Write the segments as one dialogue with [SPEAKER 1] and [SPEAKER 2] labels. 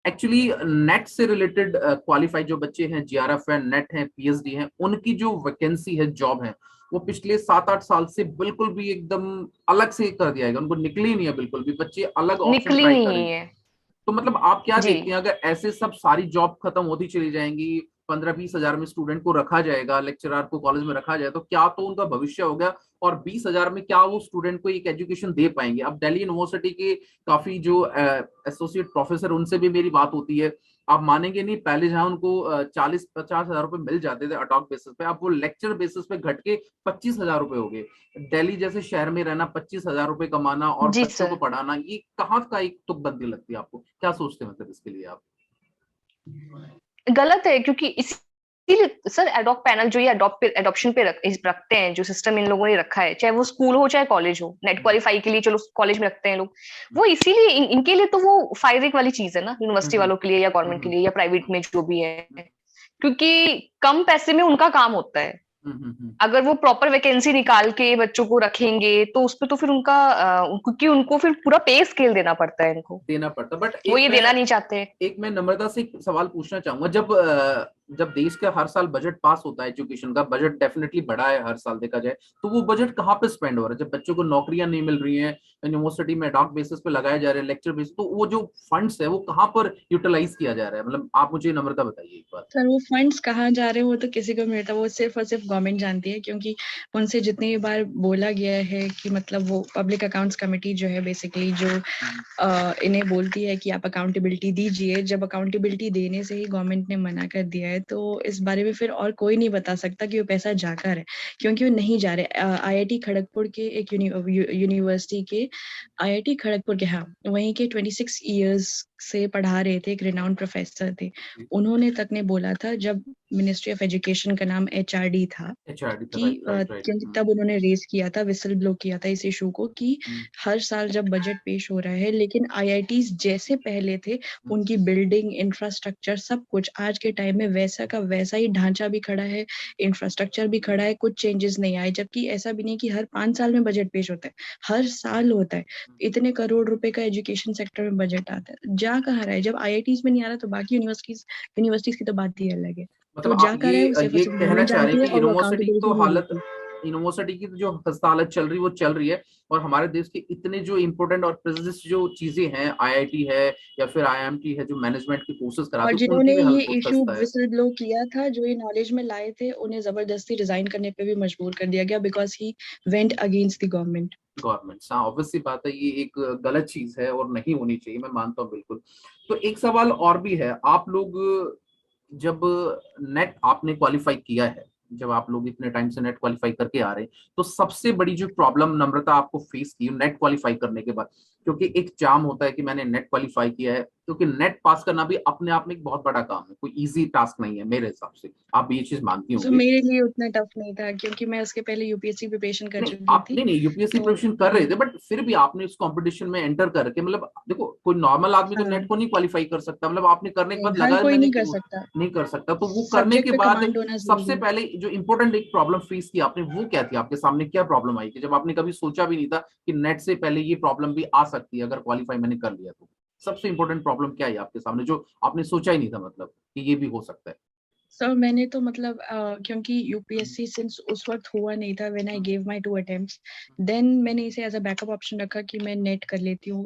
[SPEAKER 1] Actually net से related qualified जो बच्चे हैं, जीआरएफ है, नेट है, पीएचडी है, उनकी जो वैकेंसी है, जॉब है, वो पिछले 7-8 साल से बिल्कुल भी एकदम अलग से कर दिया गया, उनको निकली नहीं है बिल्कुल भी, बच्चे अलग ऑप्शन
[SPEAKER 2] निकली
[SPEAKER 1] ट्राई
[SPEAKER 2] नहीं
[SPEAKER 1] करेंगे।
[SPEAKER 2] है।
[SPEAKER 1] तो मतलब आप क्या
[SPEAKER 2] जी।
[SPEAKER 1] देखते हैं, अगर ऐसे सब सारी जॉब खत्म होती चली जाएंगी, 15-20 हजार में स्टूडेंट को रखा जाएगा, लेक्चरर को कॉलेज में रखा जाए, तो क्या तो उनका भविष्य हो गया, और 20 हजार में क्या वो स्टूडेंट को एक एजुकेशन दे पाएंगे। अब दिल्ली यूनिवर्सिटी के काफी जो एसोसिएट प्रोफेसर, उनसे भी मेरी बात होती है। आप मानेंगे नहीं, पहले जहां उनको 40-50 हजार रुपए मिल जाते थे अटॉक बेसिस पे, अब वो लेक्चर बेसिस पे घट के 25 हजार रुपए हो गए। दिल्ली जैसे शहर में रहना, 25 हजार रुपए कमाना और
[SPEAKER 2] जी
[SPEAKER 1] बच्चों को
[SPEAKER 2] सर।
[SPEAKER 1] पढ़ाना, ये कहाँ का एक तुकबंदी लगती है आपको? क्या सोचते हैं मतलब इसके लिए आप?
[SPEAKER 2] गलत है, क्योंकि इसीलिए सर एडॉक पैनल जो ये एडॉप्शन पे रखते हैं, जो सिस्टम इन लोगों ने रखा है, चाहे वो स्कूल हो चाहे कॉलेज हो, नेट क्वालिफाई के लिए चलो कॉलेज में रखते हैं लोग, वो इसीलिए इनके लिए तो वो फायदे वाली चीज है ना, यूनिवर्सिटी वालों के लिए या गवर्नमेंट के लिए या प्राइवेट में जो भी है, क्योंकि कम पैसे में उनका काम होता है। अगर वो प्रॉपर वैकेंसी निकाल के बच्चों को रखेंगे तो उस पे तो फिर उनका क्योंकि उनको फिर पूरा पे स्केल देना पड़ता है इनको,
[SPEAKER 1] देना पड़ता। बट
[SPEAKER 2] वो ये देना नहीं चाहते।
[SPEAKER 1] एक मैं नम्रता से एक सवाल पूछना चाहूंगा, जब देश का हर साल बजट पास होता है, एजुकेशन का बजट डेफिनेटली बढ़ा है हर साल देखा जाए, तो वो बजट कहाँ पे स्पेंड हो रहा है? जब बच्चों को नौकरियां नहीं मिल रही हैं, यूनिवर्सिटी में डॉक बेसिस पे लगाए जा रहे हैं, लेक्चर बेसिस, तो वो जो फंड्स है वो कहाँ पर यूटिलाइज किया जा रहा है? मतलब आप मुझे नम्रता बताइए एक बार।
[SPEAKER 3] सर वो फंड्स कहाँ जा रहे हैं वो तो किसी को नहीं मिलता, वो सिर्फ और सिर्फ गवर्नमेंट जानती है, क्योंकि उनसे जितनी बार बोला गया है कि मतलब वो पब्लिक अकाउंट्स कमेटी जो है बेसिकली जो इन्हें बोलती है कि आप अकाउंटेबिलिटी दीजिए, जब अकाउंटेबिलिटी देने से ही गवर्नमेंट ने मना कर दिया है, तो इस बारे में फिर और कोई नहीं बता सकता कि वो पैसा जाकर है, क्योंकि वो नहीं जा रहे। आईआईटी खड़गपुर के एक यूनिवर्सिटी के आईआईटी खड़गपुर के, हाँ, वहीं के 26 इयर्स से पढ़ा रहे थे, एक रिनाउंड प्रोफेसर थे, उन्होंने तक ने बोला था जब मिनिस्ट्री ऑफ एजुकेशन का नाम एचआरडी था,
[SPEAKER 1] एचआरडी था,
[SPEAKER 3] कि
[SPEAKER 1] राइट राइट राइट।
[SPEAKER 3] क्योंकि तब उन्होंने रेज किया था, विसल ब्लो किया था इस इशू को, कि हर साल जब बजट पेश हो रहा है, लेकिन आईआईटीज जैसे पहले थे, उनकी बिल्डिंग, इंफ्रास्ट्रक्चर, सब कुछ आज के टाइम में वैसा का वैसा ही ढांचा भी खड़ा है, इंफ्रास्ट्रक्चर भी खड़ा है, कुछ चेंजेस नहीं आए। जबकि ऐसा भी नहीं कि हर 5 साल में बजट पेश होता है, हर साल होता है। इतने करोड़ रुपए का एजुकेशन सेक्टर में बजट आता है, जा कहाँ रहा है? जब आईआईटीज में नहीं आ रहा तो बाकी यूनिवर्सिटीज की तो बात ही अलग है। तो
[SPEAKER 1] मतलब आप
[SPEAKER 3] जा कर रहा है वो सिर्फ और
[SPEAKER 1] ये
[SPEAKER 3] सिर्फ
[SPEAKER 1] कहना
[SPEAKER 3] गवर्नमेंट
[SPEAKER 1] चाह रहे
[SPEAKER 3] जानती
[SPEAKER 1] हैं
[SPEAKER 3] है,
[SPEAKER 1] कि
[SPEAKER 3] और वो अकाउंटेबिलिटी नहीं लेती।
[SPEAKER 1] यूनिवर्सिटी की तो जो खस्ता हालत चल रही है वो चल रही है, और हमारे देश के इतने जो इम्पोर्टेंट और प्रेस्टिजियस जो चीजें हैं, आईआईटी है या फिर आईएमटी है, जो मैनेजमेंट की कोर्सेज
[SPEAKER 3] और
[SPEAKER 1] कराते हैं,
[SPEAKER 3] जिन्होंने
[SPEAKER 1] उनकी भी
[SPEAKER 3] ये
[SPEAKER 1] हालत बहुत
[SPEAKER 3] इशू
[SPEAKER 1] खस्ता है।
[SPEAKER 3] विसल ब्लो किया था, जो ये नॉलेज में लाए थे, उन्हें जबरदस्ती रिजाइन करने पे भी मजबूर कर दिया गया, because he went against the government.
[SPEAKER 1] Government, हाँ, ऑब्वियस सी बात है, ये एक गलत चीज है और नहीं होनी चाहिए, मैं मानता हूँ बिल्कुल। तो एक सवाल और भी है, आप लोग जब नेट आपने क्वालिफाई किया है, जब आप लोग इतने टाइम से नेट क्वालिफाई करके आ रहे हैं, तो सबसे बड़ी जो प्रॉब्लम नम्रता आपको फेस की नेट क्वालिफाई करने के बाद, क्योंकि एक जाम होता है कि मैंने नेट क्वालिफाई किया है, क्योंकि नेट पास करना भी अपने आप में एक बहुत बड़ा काम है, कोई इजी टास्क नहीं है मेरे हिसाब से, आप भी ये चीज मानती
[SPEAKER 3] सो
[SPEAKER 1] होंगी।
[SPEAKER 3] मेरे लिए उतना टफ नहीं था, क्योंकि मैं उसके पहले यूपीएससी प्रिपरेशन कर
[SPEAKER 1] नहीं,
[SPEAKER 3] चुकी
[SPEAKER 1] आप
[SPEAKER 3] थी।
[SPEAKER 1] नहीं यूपीएससी
[SPEAKER 3] तो
[SPEAKER 1] प्रिपरेशन कर रहे थे, बट फिर भी आपने इस कंपटीशन में एंटर करके, मतलब देखो, कोई नॉर्मल आदमी तो
[SPEAKER 3] हाँ,
[SPEAKER 1] नेट को नहीं क्वालिफाई कर सकता, मतलब आपने करने के बाद
[SPEAKER 3] हर
[SPEAKER 1] लगा
[SPEAKER 3] कोई
[SPEAKER 1] मैंने
[SPEAKER 3] नहीं
[SPEAKER 1] कि
[SPEAKER 3] कर
[SPEAKER 1] वो
[SPEAKER 3] सकता।
[SPEAKER 1] नहीं कर सकता, तो वो करने
[SPEAKER 3] सब्जेक्ट
[SPEAKER 1] के
[SPEAKER 3] पे
[SPEAKER 1] बाद
[SPEAKER 3] कमांड होना
[SPEAKER 1] सबसे
[SPEAKER 3] जरूरी है।
[SPEAKER 1] पहले जो इंपॉर्टेंट एक प्रॉब्लम फेस की आपने, वो क्या थी? आपके सामने क्या प्रॉब्लम आई थी जब आपने कभी सोचा भी नहीं था कि नेट से पहले ये प्रॉब्लम भी आ सकती है अगर क्वालिफाई मैंने कर लिया तो? सबसे इंपॉर्टेंट प्रॉब्लम क्या है आपके सामने जो आपने सोचा ही नहीं था, मतलब कि ये भी हो सकता है?
[SPEAKER 3] सर मैंने तो मतलब क्योंकि यूपीएससी सिंस उस वक्त हुआ नहीं था, when I gave my 2 attempts, then मैंने इसे एज अ बैकअप ऑप्शन रखा कि मैं नेट कर लेती हूँ,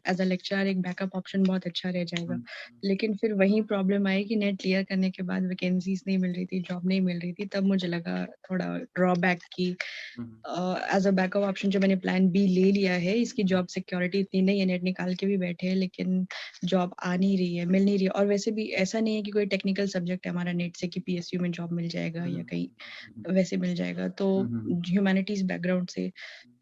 [SPEAKER 3] एज अ लेक्चरर एक बैकअप ऑप्शन बहुत अच्छा रह जाएगा। लेकिन फिर वही प्रॉब्लम आई कि नेट क्लियर करने के बाद वैकेंसीज नहीं मिल रही थी, जॉब नहीं मिल रही थी, तब मुझे लगा थोड़ा ड्रॉबैक की एज अ बैकअप ऑप्शन जो मैंने प्लान बी ले लिया है, इसकी जॉब सिक्योरिटी इतनी नहीं है, नेट निकाल के भी बैठे हैं लेकिन जॉब आ नहीं रही है, मिल नहीं रही है। और वैसे भी ऐसा नहीं है कि कोई टेक्निकल सब्जेक्ट है हमारा नेट से कि पीएसयू में जॉब मिल जाएगा या कहीं वैसे मिल जाएगा, तो ह्यूमैनिटीज बैकग्राउंड से,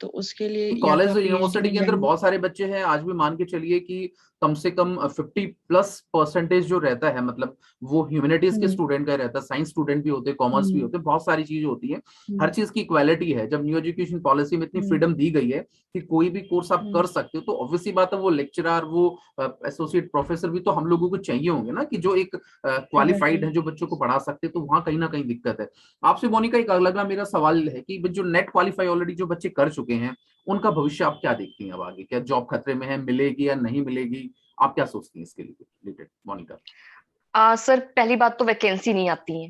[SPEAKER 3] तो उसके लिए या तो
[SPEAKER 1] कॉलेज
[SPEAKER 3] आप पीएचडी
[SPEAKER 1] यूनिवर्सिटी
[SPEAKER 3] में
[SPEAKER 1] के अंदर
[SPEAKER 3] जाएंगे।
[SPEAKER 1] बहुत सारे बच्चे हैं, आज भी मान के चलिए कि कम से कम 50+% जो रहता है, मतलब वो ह्यूमैनिटीज के
[SPEAKER 3] हम्म,
[SPEAKER 1] स्टूडेंट का रहता है, साइंस स्टूडेंट भी होते हैं, कॉमर्स भी
[SPEAKER 3] हम्म,
[SPEAKER 1] होते हैं, बहुत सारी चीजें होती हैं। हर
[SPEAKER 3] हम्म,
[SPEAKER 1] चीज की इक्वालिटी है, जब न्यू एजुकेशन पॉलिसी में इतनी
[SPEAKER 3] हम्म,
[SPEAKER 1] फ्रीडम दी गई है कि कोई भी कोर्स आप
[SPEAKER 3] हम्म,
[SPEAKER 1] कर सकते हो, तो ऑब्वियसली बात है वो लेक्चरर, वो एसोसिएट प्रोफेसर भी तो हम लोगों को चाहिए होंगे ना, कि जो एक क्वालिफाइड
[SPEAKER 3] एग्जैक्टली।
[SPEAKER 1] है, जो बच्चों को पढ़ा सकते हैं, तो वहां कहीं ना कहीं दिक्कत है। आपसे मोनिका एक अगला मेरा सवाल है कि जो नेट क्वालिफाई ऑलरेडी जो बच्चे कर चुके हैं, उनका भविष्य आप क्या देखती हैं? अब आगे क्या जॉब खतरे में है, मिलेगी या नहीं मिलेगी? आप क्या सोचती हैं इसके लिए रिलेटेड मोनिका?
[SPEAKER 2] सर पहली बात तो वैकेंसी नहीं आती है।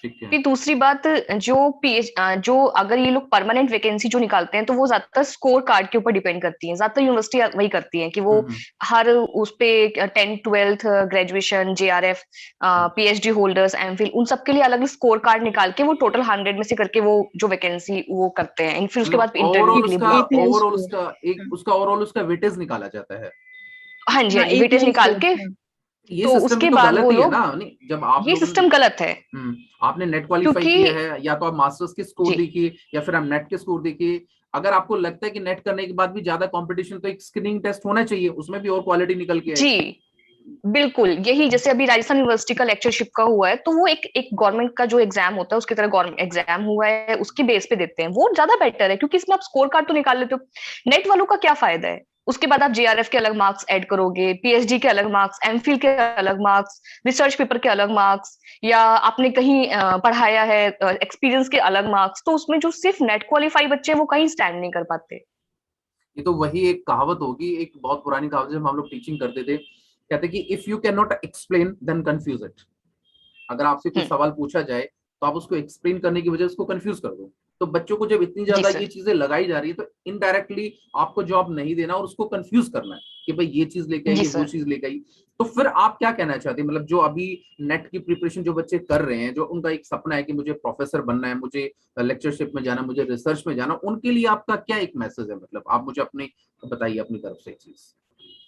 [SPEAKER 1] ठीक है।
[SPEAKER 2] फिर दूसरी बात, जो अगर ये लोग परमानेंट वैकेंसी जो निकालते हैं तो वो ज्यादातर स्कोर कार्ड के ऊपर डिपेंड करती है। ज्यादातर यूनिवर्सिटी वही करती है कि वो हर उस पे 10th 12th graduation, JRF, PhD holders, MPhil, उन सबके लिए अलग स्कोर कार्ड निकाल के वो टोटल 100 में से करके वो जो वैकेंसी वो करते हैं, फिर उसके बाद इंटरव्यू के लिए बुलाते हैं।
[SPEAKER 1] ओवरऑल उसका वेटेज निकाला जाता है।
[SPEAKER 2] हाँ जी,
[SPEAKER 3] हाँ,
[SPEAKER 2] हाँ जी, वेटेज
[SPEAKER 3] API
[SPEAKER 2] निकाल
[SPEAKER 3] स्कोर।
[SPEAKER 2] के
[SPEAKER 1] ये
[SPEAKER 2] तो
[SPEAKER 1] सिस्टम भी
[SPEAKER 2] उसके
[SPEAKER 1] तो
[SPEAKER 2] बाद
[SPEAKER 1] गलत
[SPEAKER 2] वो
[SPEAKER 1] ही है
[SPEAKER 2] लोग,
[SPEAKER 1] ना, नहीं जब आप
[SPEAKER 2] ये
[SPEAKER 1] लोग
[SPEAKER 2] सिस्टम गलत है
[SPEAKER 1] आपने नेट क्वालिफाई
[SPEAKER 2] क्योंकि
[SPEAKER 1] किया है, या तो आप मास्टर्स के स्कोर
[SPEAKER 2] जी
[SPEAKER 1] देखिए या फिर आप नेट के स्कोर देखिए। अगर आपको लगता है कि नेट करने के बाद भी ज्यादा कंपटीशन, तो एक स्क्रीनिंग टेस्ट होना चाहिए, उसमें भी और क्वालिटी निकल के आए।
[SPEAKER 2] जी बिल्कुल, यही जैसे अभी राजस्थान यूनिवर्सिटी का लेक्चरशिप का हुआ है, तो वो एक गवर्नमेंट का जो एग्जाम होता है उसकी तरह गवर्नमेंट एग्जाम हुआ है, उसकी बेस पे देते हैं, वो ज्यादा बेटर है क्योंकि इसमें आप स्कोर कार्ड तो निकाल लेते हो। नेट वालों का क्या फायदा है? उसके बाद आप JRF के अलग मार्क्स ऐड करोगे, PhD के अलग मार्क्स, MPhil के अलग मार्क्स, रिसर्च पेपर के अलग मार्क्स, या आपने कहीं पढ़ाया है, एक्सपीरियंस के अलग मार्क्स, तो उसमें जो सिर्फ नेट क्वालिफाई बच्चे हैं वो कहीं स्टैंड नहीं कर पाते।
[SPEAKER 1] ये तो वही एक कहावत होगी, एक बहुत पुरानी कहावत जब हम लोग टीचिंग करते थे, कहते कि if you can not explain then confuse it. अगर आपसे कुछ
[SPEAKER 2] हम्म।
[SPEAKER 1] सवाल पूछा जाए तो आप उसको एक्सप्लेन करने की वजह उसको कंफ्यूज कर दो। तो बच्चों को जब इतनी
[SPEAKER 2] जी
[SPEAKER 1] ज्यादा
[SPEAKER 2] सर।
[SPEAKER 1] ये चीजें लगाई जा रही है, तो इनडायरेक्टली आपको जॉब नहीं देना और उसको कंफ्यूज करना है कि भाई ये चीज लेके
[SPEAKER 2] जी
[SPEAKER 1] आई, वो
[SPEAKER 2] सर।
[SPEAKER 1] चीज लेके आई। तो फिर आप क्या कहना चाहते हैं, मतलब जो अभी नेट की प्रिपरेशन जो बच्चे कर रहे हैं, जो उनका एक सपना है कि मुझे प्रोफेसर बनना है, मुझे लेक्चरशिप में जाना, मुझे रिसर्च में जाना, उनके लिए आपका क्या एक मैसेज है? मतलब आप मुझे अपने बताइए अपनी तरफ से एक चीज।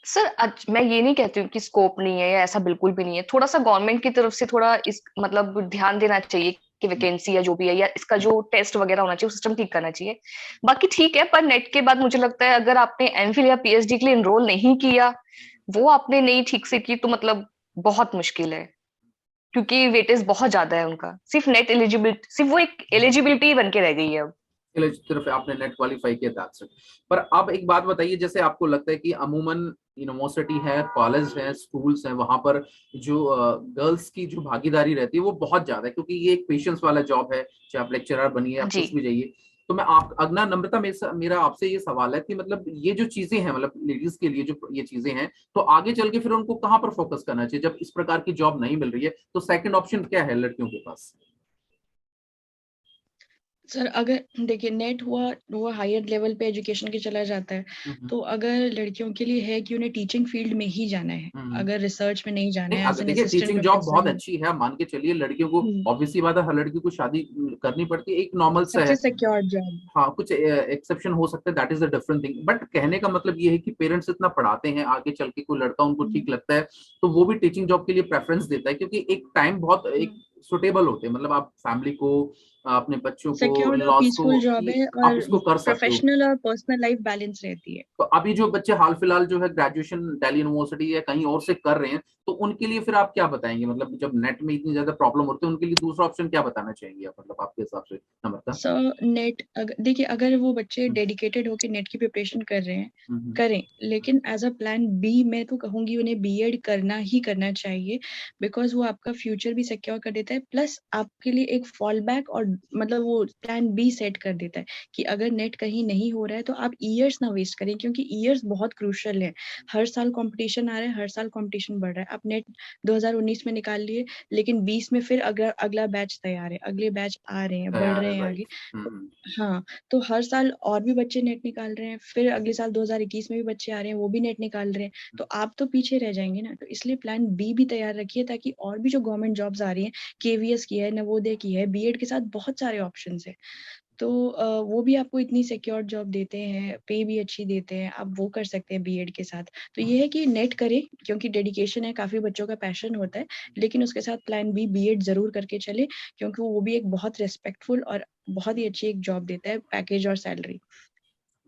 [SPEAKER 2] सर मैं ये नहीं कहती हूँ कि स्कोप नहीं है या ऐसा बिल्कुल भी नहीं है। थोड़ा सा गवर्नमेंट की तरफ से थोड़ा इस मतलब ध्यान देना चाहिए कि वैकेंसी या जो भी है, या इसका जो टेस्ट वगैरह होना चाहिए, वो सिस्टम ठीक करना चाहिए। बाकी ठीक है, पर नेट के बाद मुझे लगता है अगर आपने MPhil या PhD के लिए एनरोल नहीं किया, वो आपने नहीं ठीक से की, तो मतलब बहुत मुश्किल है क्योंकि वेटेज बहुत ज्यादा है उनका। सिर्फ नेट एलिजिबिलिटी, सिर्फ वो एक एलिजिबिलिटी बन के रह गई है अब।
[SPEAKER 1] सिर्फ आपने नेट क्वालिफाई किया, दैट्स इट। पर अब एक बात बताइए, जैसे आपको लगता है कि अमूमन यूनिवर्सिटी है, कॉलेज है, स्कूल्स हैं, वहां पर जो गर्ल्स की जो भागीदारी रहती है वो बहुत ज्यादा है, क्योंकि ये एक पेशेंस वाला जॉब है, चाहे आप लेक्चरर बनिए, आप
[SPEAKER 2] जी
[SPEAKER 1] कुछ भी जाइए। तो मैं आप अगना नम्रता, मेरा आपसे ये सवाल है कि मतलब ये जो चीजें हैं, मतलब लेडीज के लिए जो ये चीजें हैं, तो आगे चल के फिर उनको कहाँ पर फोकस करना चाहिए जब इस प्रकार की जॉब नहीं मिल रही है? तो सेकंड ऑप्शन क्या है लड़कियों के पास?
[SPEAKER 3] सर अगर देखिए नेट हुआ वो हायर लेवल पे एजुकेशन के चला जाता है, तो अगर लड़कियों के लिए है कि उन्हें टीचिंग फील्ड में ही जाना है,
[SPEAKER 1] हम्म।
[SPEAKER 3] अगर रिसर्च में नहीं जाना
[SPEAKER 1] नहीं,
[SPEAKER 3] है एज
[SPEAKER 1] अगर
[SPEAKER 3] एन
[SPEAKER 1] देखिए
[SPEAKER 3] असिस्टेंट
[SPEAKER 1] टीचिंग जॉब बहुत
[SPEAKER 3] प्रोफेसर।
[SPEAKER 1] अच्छी है, मान के चलिए लड़कियों को ऑब्वियसली बात है, हर लड़की को शादी करनी पड़ती है, एक नॉर्मल सा
[SPEAKER 3] सबसे
[SPEAKER 1] है।
[SPEAKER 3] Secure job.
[SPEAKER 1] हाँ, कुछ एक्सेप्शन हो सकते हैं, that is a different thing, but कहने का मतलब ये है कि पेरेंट्स इतना पढ़ाते हैं, आगे चल के कोई लड़का उनको ठीक लगता है तो वो भी टीचिंग जॉब के लिए प्रेफरेंस देता है, क्योंकि एक टाइम बहुत एक सुटेबल होते हैं, मतलब आप फैमिली को, अपने बच्चों को, इन
[SPEAKER 3] सिक्योर और
[SPEAKER 1] लॉज को,
[SPEAKER 3] पीसफुल जॉब है
[SPEAKER 1] आप
[SPEAKER 3] और
[SPEAKER 1] उसको कर सकते हो।
[SPEAKER 3] प्रोफेशनल और पर्सनल लाइफ बैलेंस रहती है।
[SPEAKER 1] तो अभी जो बच्चे हाल फिलहाल जो है ग्रेजुएशन दिल्ली यूनिवर्सिटी या कहीं और से कर रहे हैं, तो उनके लिए फिर आप क्या बताएंगे? मतलब जब नेट में इतनी ज्यादा प्रॉब्लम होती है, उनके लिए दूसरा ऑप्शन क्या बताना चाहेंगे आप, मतलब आपके हिसाब से नम्रता?
[SPEAKER 3] सो नेट देखिए अगर वो बच्चे
[SPEAKER 1] हम्म,
[SPEAKER 3] डेडिकेटेड होकर नेट की प्रिपरेशन कर रहे हैं,
[SPEAKER 1] हम्म,
[SPEAKER 3] करें, लेकिन एज अ प्लान बी मैं तो कहूंगी उन्हें बीएड करना ही करना चाहिए। बिकॉज वो आपका फ्यूचर भी सिक्योर कर देता है, प्लस आपके लिए एक फॉल बैक और मतलब वो प्लान बी सेट कर देता है कि अगर नेट कहीं नहीं हो रहा है तो आप ईयर्स ना वेस्ट करें, क्योंकि ईयर्स बहुत क्रूशल है। हर साल कंपटीशन आ रहा है, हर साल कंपटीशन बढ़ रहा है। आप नेट 2019 में निकाल लिए, लेकिन 20 में फिर अगला अगला बैच तैयार है, अगले बैच आ रहे हैं, बढ़
[SPEAKER 1] तैयार
[SPEAKER 3] रहे
[SPEAKER 1] है,
[SPEAKER 3] हैं
[SPEAKER 1] राइट।
[SPEAKER 3] आगे। तो हाँ, तो हर साल और भी बच्चे नेट निकाल रहे हैं, फिर अगले साल 2021 में भी बच्चे आ रहे हैं, वो भी नेट निकाल रहे हैं, तो आप तो पीछे रह जाएंगे ना। तो इसलिए प्लान बी भी तैयार रखिए, ताकि और भी जो गवर्नमेंट जॉब्स आ रही हैं, केवीएस की है, नवोदय की है, बीएड के साथ बहुत सारे ऑप्शन है, तो वो भी आपको इतनी सिक्योर जॉब देते हैं, पे भी अच्छी देते हैं, आप वो कर सकते हैं बीएड के साथ। तो ये है कि नेट करें, क्योंकि डेडिकेशन है, काफी बच्चों का पैशन होता है, लेकिन उसके साथ प्लान बी बीएड जरूर करके चले, क्योंकि वो भी एक बहुत रिस्पेक्टफुल और बहुत ही अच्छी एक जॉब देता है, पैकेज और सैलरी।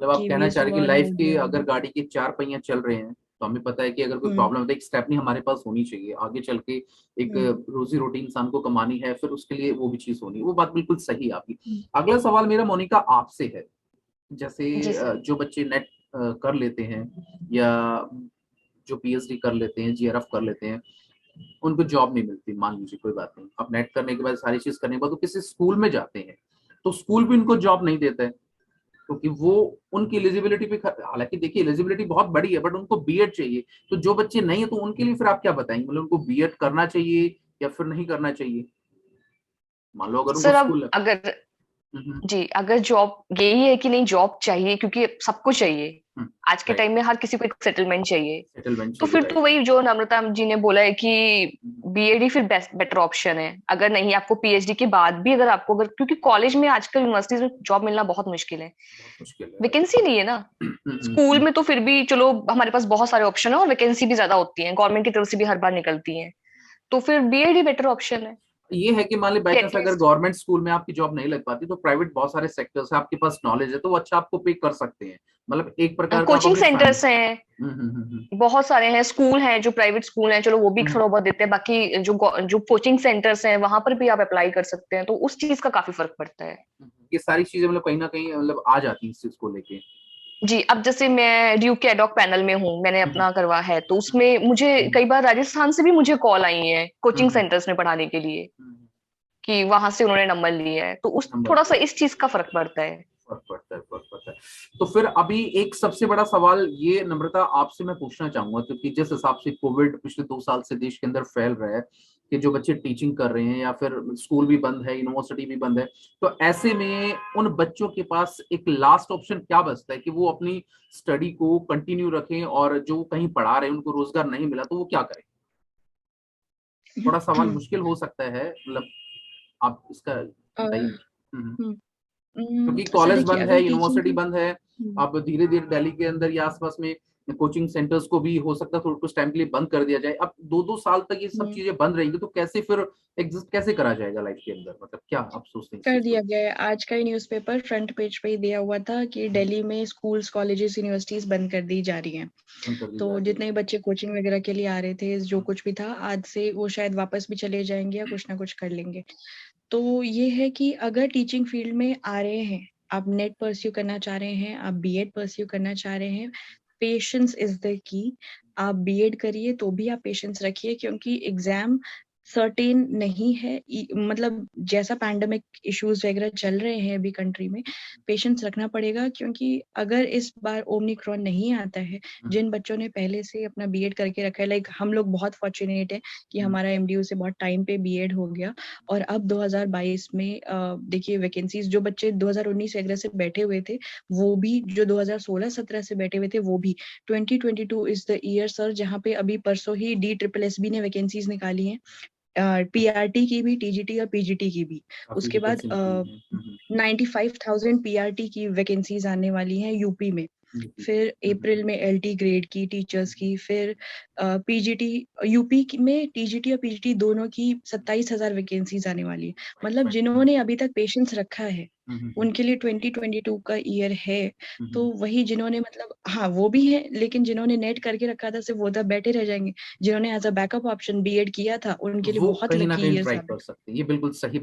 [SPEAKER 1] मतलब आप कहना
[SPEAKER 3] केवीएस
[SPEAKER 1] चाह रहे हैं
[SPEAKER 3] हुआ
[SPEAKER 1] कि
[SPEAKER 3] और
[SPEAKER 1] लाइफ के
[SPEAKER 3] नवोदय हुआ।
[SPEAKER 1] अगर गाड़ी के चार पहिए चल रहे हैं, तो हमें पता है कि अगर कोई
[SPEAKER 3] हम्म।
[SPEAKER 1] प्रॉब्लम है तो एक स्टेपनी हमारे पास होनी चाहिए आगे चल के। एक
[SPEAKER 3] हम्म।
[SPEAKER 1] रोजी रोटी इंसान को कमानी है, फिर उसके लिए वो भी चीज होनी है, वो बात बिल्कुल सही है आपकी।
[SPEAKER 3] हम्म।
[SPEAKER 1] अगला सवाल मेरा मोनिका आपसे है, जैसे
[SPEAKER 2] जी सर।
[SPEAKER 1] जो बच्चे नेट कर लेते हैं, या जो PhD कर लेते हैं, GRF कर लेते हैं, उनको जॉब नहीं मिलती, मान लीजिए कोई बात नहीं, अब नेट करने के बाद सारी चीज करने के बाद वो किसी स्कूल में जाते हैं, तो स्कूल भी उनको जॉब नहीं देता है। क्योंकि वो उनकी एलिजिबिलिटी पे, हालांकि देखिए एलिजिबिलिटी बहुत बड़ी है, बट उनको बीएड चाहिए। तो जो बच्चे नहीं है तो उनके लिए फिर आप क्या बताएंगे, मतलब उनको बीएड करना चाहिए या फिर नहीं करना चाहिए? मान लो अगर उनको
[SPEAKER 2] सर अब
[SPEAKER 1] स्कूल।
[SPEAKER 2] अगर
[SPEAKER 1] हम्म।
[SPEAKER 2] जी, अगर जॉब यही है कि नहीं जॉब चाहिए क्योंकि सबको चाहिए। आज के
[SPEAKER 1] राइट।
[SPEAKER 2] टाइम में हर किसी को एक सेटलमेंट चाहिए।
[SPEAKER 1] सेटलमेंट
[SPEAKER 2] तो
[SPEAKER 1] चाहिए,
[SPEAKER 2] फिर तो
[SPEAKER 1] राइट।
[SPEAKER 2] वही जो नम्रता जी ने बोला है कि बीएड ही फिर बेस्ट बेटर ऑप्शन है। अगर नहीं आपको पीएचडी के बाद भी अगर आपको अगर क्योंकि कॉलेज में आजकल यूनिवर्सिटीज में जॉब मिलना बहुत मुश्किल है,
[SPEAKER 1] बहुत मुश्किल है, राइट।
[SPEAKER 2] वैकेंसी नहीं है ना। स्कूल में तो फिर भी चलो हमारे पास बहुत सारे ऑप्शन है और वैकेंसी भी ज्यादा होती है, गवर्नमेंट की तरफ से भी हर बार निकलती है। तो फिर बीएड ही बेटर ऑप्शन है
[SPEAKER 1] ये है कि मान ली बाई
[SPEAKER 2] कि
[SPEAKER 1] चांस अगर
[SPEAKER 2] एटलीस्ट
[SPEAKER 1] गवर्नमेंट स्कूल में आपकी जॉब नहीं लग पाती तो प्राइवेट बहुत सारे सेक्टर्स है, आपके पास नॉलेज है तो वो अच्छा आपको पे कर सकते हैं। मतलब एक प्रकार का आप
[SPEAKER 2] कोचिंग
[SPEAKER 1] अपनी फैमिली।
[SPEAKER 2] सेंटर्स हैं, बहुत सारे हैं, स्कूल हैं जो प्राइवेट स्कूल हैं, चलो वो भी
[SPEAKER 1] हम्म।
[SPEAKER 2] थोड़ा बहुत देते हैं। बाकी जो कोचिंग सेंटर्स हैं वहां पर भी आप अप्लाई कर सकते हैं, तो उस चीज का काफी फर्क पड़ता है।
[SPEAKER 1] ये सारी चीजें मतलब कहीं ना कहीं मतलब आ जाती है इस चीज को लेके।
[SPEAKER 2] जी, अब जैसे मैं ड्यूक के एडॉक पैनल में हूँ, मैंने
[SPEAKER 1] हम्म।
[SPEAKER 2] अपना करवा है, तो उसमें मुझे कई बार राजस्थान से भी मुझे कॉल आई है कोचिंग
[SPEAKER 1] हम्म।
[SPEAKER 2] सेंटर्स में पढ़ाने के लिए,
[SPEAKER 1] हम्म।
[SPEAKER 2] कि वहां से उन्होंने नंबर लिया है, तो उस
[SPEAKER 1] नंबर
[SPEAKER 2] थोड़ा सा
[SPEAKER 1] दिया।
[SPEAKER 2] इस चीज का फर्क पड़ता है।
[SPEAKER 1] फर्क पड़ता है, फर्क पड़ता है। तो फिर अभी एक सबसे बड़ा सवाल ये नम्रता आपसे मैं पूछना चाहूंगा, क्योंकि जिस हिसाब से कोविड पिछले 2 साल से देश के अंदर फैल रहा है कि जो बच्चे टीचिंग कर रहे हैं या फिर स्कूल भी बंद है, यूनिवर्सिटी भी बंद है, तो ऐसे में उन बच्चों के पास एक लास्ट ऑप्शन क्या बचता है कि वो अपनी स्टडी को कंटिन्यू रखें, और जो कहीं पढ़ा रहे हैं उनको रोजगार नहीं मिला तो वो क्या करें? थोड़ा सवाल मुश्किल हो सकता है, मतलब आप इसका बताइए। क्योंकि
[SPEAKER 3] सर
[SPEAKER 1] कॉलेज
[SPEAKER 3] देखिए
[SPEAKER 1] बंद
[SPEAKER 3] अगर
[SPEAKER 1] है,
[SPEAKER 3] टीचिंग
[SPEAKER 1] यूनिवर्सिटी बंद है। अब धीरे धीरे दिल्ली के अंदर या आसपास में कोचिंग सेंटर्स को भी हो सकता है थोड़ा कुछ टाइम के लिए बंद कर दिया जाए। अब 2-2 साल तक ये सब चीजें बंद रहेंगी तो कैसे फिर एग्जिस्ट कैसे करा जाएगा लाइफ के अंदर, मतलब क्या आप सोचते हैं इस
[SPEAKER 3] कर
[SPEAKER 1] चीज को
[SPEAKER 3] दिया गया है। आज का ही न्यूज़पेपर फ्रंट पेज पे ही दिया हुआ था कि दिल्ली में स्कूल्स कॉलेजेस यूनिवर्सिटीज बंद कर दी जा रही हैं।
[SPEAKER 1] बंद कर दी
[SPEAKER 3] तो
[SPEAKER 1] जा रही है?
[SPEAKER 3] जितने बच्चे कोचिंग वगैरह के लिए आ रहे थे, जो कुछ भी था, आज से वो शायद वापस भी चले जाएंगे या कुछ ना कुछ कर लेंगे। तो ये है कि अगर टीचिंग फील्ड में आ रहे हैं, आप नेट परस्यू करना चाह रहे हैं, आप बीएड परस्यू करना चाह रहे हैं, पेशेंस इज द की। आप बीएड करिए तो भी आप पेशेंस रखिए, क्योंकि एग्जाम सर्टेन नहीं है। मतलब जैसा पैंडेमिक इश्यूज वगैरह चल रहे हैं अभी कंट्री में, पेशेंस रखना पड़ेगा। क्योंकि अगर इस बार ओमिक्रॉन नहीं आता है, जिन बच्चों ने पहले से अपना बीएड करके रखा है, लाइक हम लोग बहुत फॉर्चुनेट है कि हमारा एमडीयू से बहुत टाइम पे बीएड हो गया, और अब 2022 में देखिए वैकेंसीज, जो बच्चे 2019 वगैरह से बैठे हुए थे वो भी, जो 2016-17 से बैठे हुए थे वो भी, 2022 इज द ईयर सर जहाँ पे अभी परसों ही DSSB ने वैकेंसीज निकाली हैं, पीआरटी की भी, टीजीटी और पीजीटी की भी।
[SPEAKER 1] काफी
[SPEAKER 3] उसके बाद
[SPEAKER 1] वैकेंसी निकली है।
[SPEAKER 3] 95,000 पीआरटी की वैकेंसीज आने वाली हैं यूपी में। फिर अप्रैल में एलटी ग्रेड की टीचर्स की, फिर पीजीटी यूपी में टीजीटी और पीजीटी दोनों की 27,000 वैकेंसीज आने वाली है। मतलब जिन्होंने अभी तक पेशेंस रखा है उनके लिए 2022 का ईयर है। तो वही जिन्होंने, मतलब हाँ वो भी है, लेकिन जिन्होंने नेट करके रखा था सिर्फ वो तो बैठे रह जाएंगे। जिन्होंने as a backup option BEd किया था उनके लिए
[SPEAKER 1] वो
[SPEAKER 3] बहुत
[SPEAKER 1] कहीं ना
[SPEAKER 3] लकी
[SPEAKER 1] कहीं
[SPEAKER 3] ईयर
[SPEAKER 1] ट्राई कर
[SPEAKER 3] साबित।
[SPEAKER 1] सकते हैं, ये बिल्कुल सही